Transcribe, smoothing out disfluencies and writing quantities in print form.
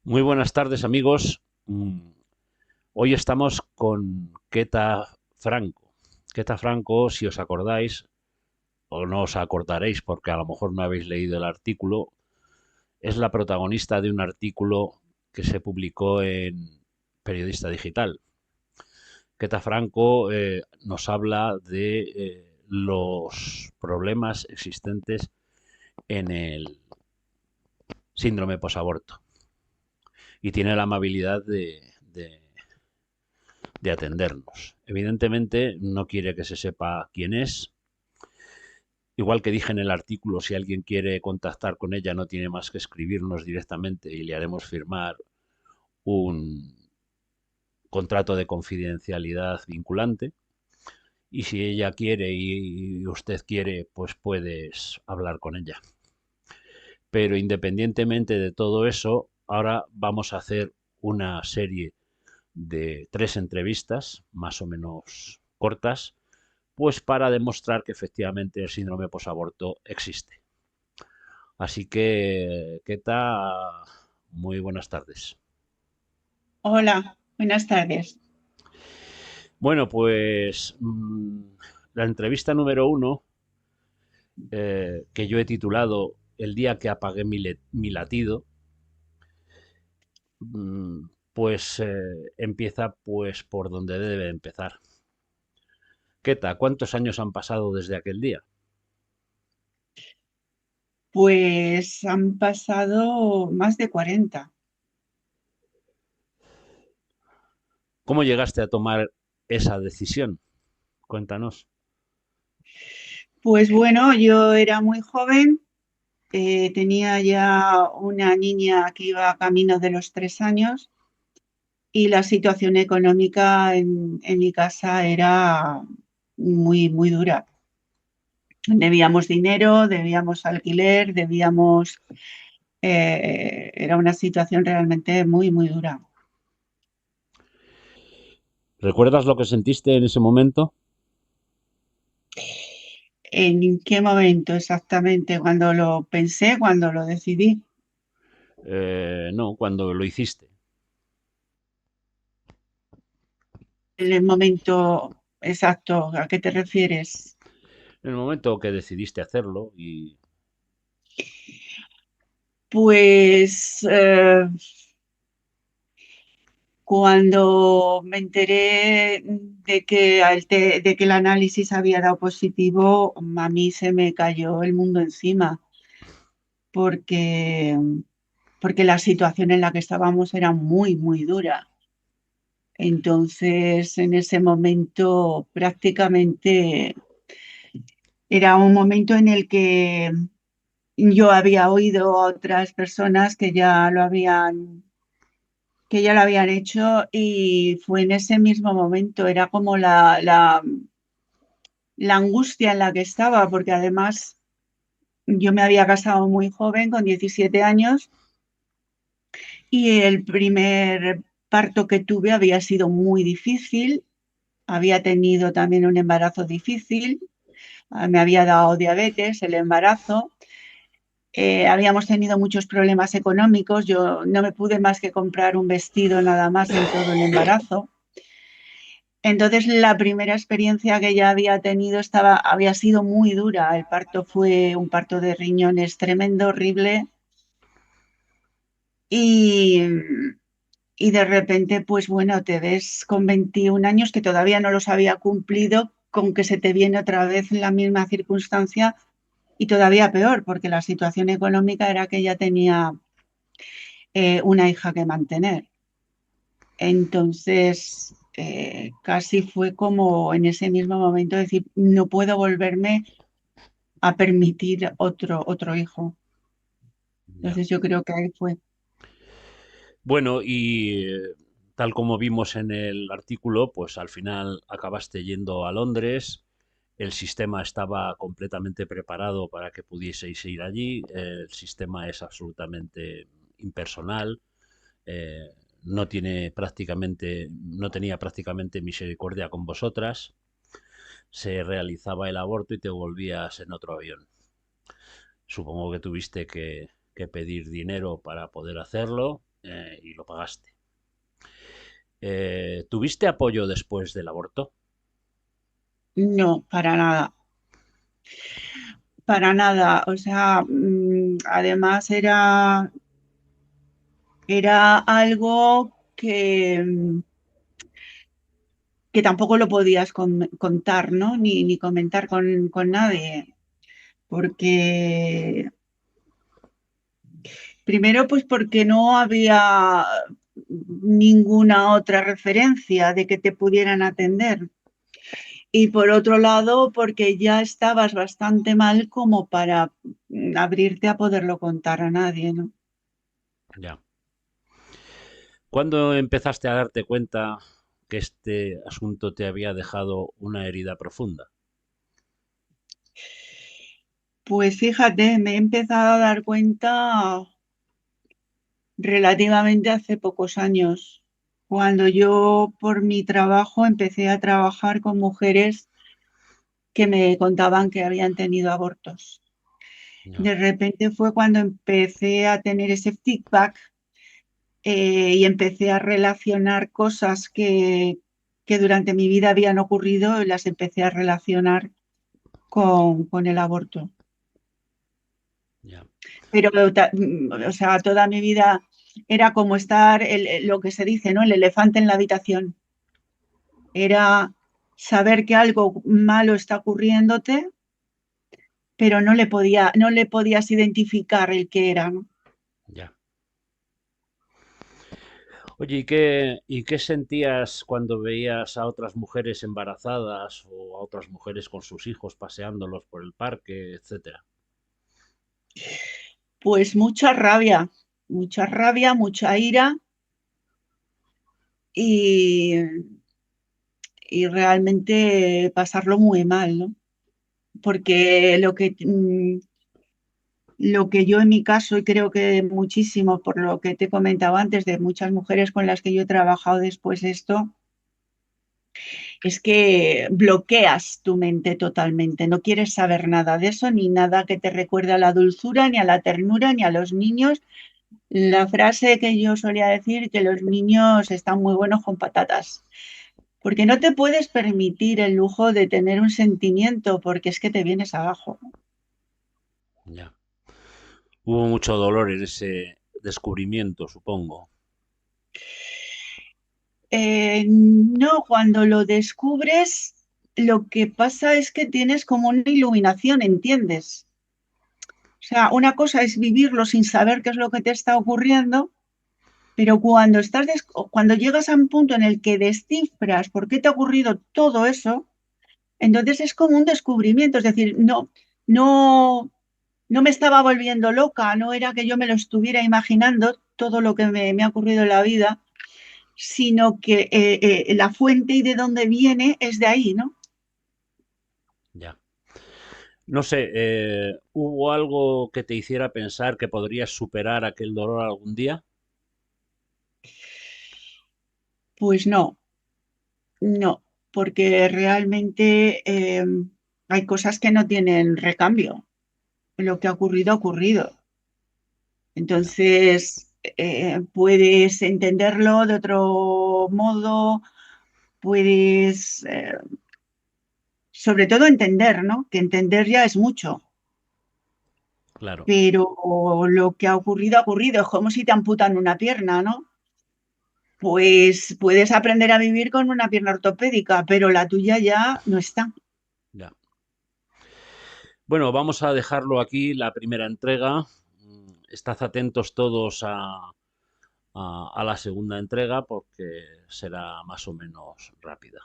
Muy buenas tardes, amigos. Hoy estamos con Queta Franco. Queta Franco, si os acordáis, o no os acordaréis porque a lo mejor no habéis leído el artículo, es la protagonista de un artículo que se publicó en Periodista Digital. Queta Franco nos habla de los problemas existentes en el síndrome posaborto y tiene la amabilidad de atendernos. Evidentemente no quiere que se sepa quién es. Igual que dije en el artículo, si alguien quiere contactar con ella no tiene más que escribirnos directamente y le haremos firmar un contrato de confidencialidad vinculante. Y si ella quiere y usted quiere, pues puedes hablar con ella. Pero independientemente de todo eso, ahora vamos a hacer una serie de 3 entrevistas, más o menos cortas, pues para demostrar que efectivamente el síndrome posaborto existe. Así que, ¿qué tal? Muy buenas tardes. Hola, buenas tardes. Bueno, pues la entrevista número 1, que yo he titulado El día que apagué mi latido, pues empieza pues por donde debe empezar. ¿Qué tal? ¿Cuántos años han pasado desde aquel día? Pues han pasado más de 40. ¿Cómo llegaste a tomar esa decisión? Cuéntanos. Pues bueno, yo era muy joven, tenía ya una niña que iba a camino de los 3 años y la situación económica en mi casa era muy, muy dura. Debíamos dinero, debíamos alquiler, era una situación realmente muy, muy dura. ¿Recuerdas lo que sentiste en ese momento? ¿En qué momento exactamente? Cuando lo pensé, cuando lo decidí. No, cuando lo hiciste. En el momento exacto, ¿a qué te refieres? En el momento que decidiste hacerlo y Pues cuando me enteré de que el análisis había dado positivo, a mí se me cayó el mundo encima, porque, porque la situación en la que estábamos era muy, muy dura. Entonces, en ese momento prácticamente era un momento en el que yo había oído a otras personas que ya lo habían hecho y fue en ese mismo momento, era como la angustia en la que estaba, porque además yo me había casado muy joven, con 17 años, y el primer parto que tuve había sido muy difícil, había tenido también un embarazo difícil, me había dado diabetes, el embarazo. Habíamos tenido muchos problemas económicos. Yo no me pude más que comprar un vestido nada más en todo el embarazo. Entonces, la primera experiencia que ya había tenido había sido muy dura. El parto fue un parto de riñones tremendo, horrible. Y, y de repente, pues bueno, te ves con 21 años que todavía no los había cumplido, con que se te viene otra vez la misma circunstancia y todavía peor, porque la situación económica era que ya tenía una hija que mantener. Entonces, casi fue como en ese mismo momento decir, no puedo volverme a permitir otro hijo. ya. Entonces, yo creo que ahí fue. Bueno, y tal como vimos en el artículo, pues al final acabaste yendo a Londres. El sistema estaba completamente preparado para que pudieseis ir allí. El sistema es absolutamente impersonal. eh, no tenía prácticamente misericordia con vosotras. Se realizaba el aborto y te volvías en otro avión. Supongo que tuviste que pedir dinero para poder hacerlo. y lo pagaste. ¿Tuviste apoyo después del aborto? No, para nada, para nada. O sea, además era algo que tampoco lo podías contar, ¿no? Ni comentar con nadie, porque primero, pues porque no había ninguna otra referencia de que te pudieran atender. Y por otro lado, porque ya estabas bastante mal como para abrirte a poderlo contar a nadie, ¿no? Ya. ¿Cuándo empezaste a darte cuenta que este asunto te había dejado una herida profunda? Pues fíjate, me he empezado a dar cuenta relativamente hace pocos años, cuando yo por mi trabajo empecé a trabajar con mujeres que me contaban que habían tenido abortos. Ya, De repente fue cuando empecé a tener ese feedback y empecé a relacionar cosas que durante mi vida habían ocurrido y las empecé a relacionar con el aborto. ya, Pero, o sea, toda mi vida era como estar, lo que se dice, ¿no? El elefante en la habitación. Era saber que algo malo está ocurriéndote, pero no le podías identificar el que era, ¿no? ya. Oye, y qué sentías cuando veías a otras mujeres embarazadas o a otras mujeres con sus hijos paseándolos por el parque, etcétera? Pues mucha rabia, mucha ira y, y realmente pasarlo muy mal, ¿no? Porque lo que yo en mi caso, y creo que muchísimo, por lo que te comentaba antes, de muchas mujeres con las que yo he trabajado después de esto, es que bloqueas tu mente totalmente, no quieres saber nada de eso, ni nada que te recuerde a la dulzura, ni a la ternura, ni a los niños. La frase que yo solía decir, que los niños están muy buenos con patatas, porque no te puedes permitir el lujo de tener un sentimiento, porque es que te vienes abajo. Ya. Hubo mucho dolor en ese descubrimiento, supongo. No, cuando lo descubres, lo que pasa es que tienes como una iluminación, ¿entiendes? O sea, una cosa es vivirlo sin saber qué es lo que te está ocurriendo, pero cuando llegas a un punto en el que descifras por qué te ha ocurrido todo eso, entonces es como un descubrimiento, es decir, no, no me estaba volviendo loca, no era que yo me lo estuviera imaginando todo lo que me ha ocurrido en la vida, sino que la fuente y de dónde viene es de ahí, ¿no? Ya. No sé, ¿hubo algo que te hiciera pensar que podrías superar aquel dolor algún día? Pues no, porque realmente hay cosas que no tienen recambio. Lo que ha ocurrido, ha ocurrido. Ya, Entonces, puedes entenderlo de otro modo, puedes, sobre todo entender, ¿no? Que entender ya es mucho, claro, pero lo que ha ocurrido. Es como si te amputan una pierna, ¿no? Pues puedes aprender a vivir con una pierna ortopédica, pero la tuya ya no está. ya. Bueno, vamos a dejarlo aquí, la primera entrega. Estad atentos todos a la segunda entrega porque será más o menos rápida.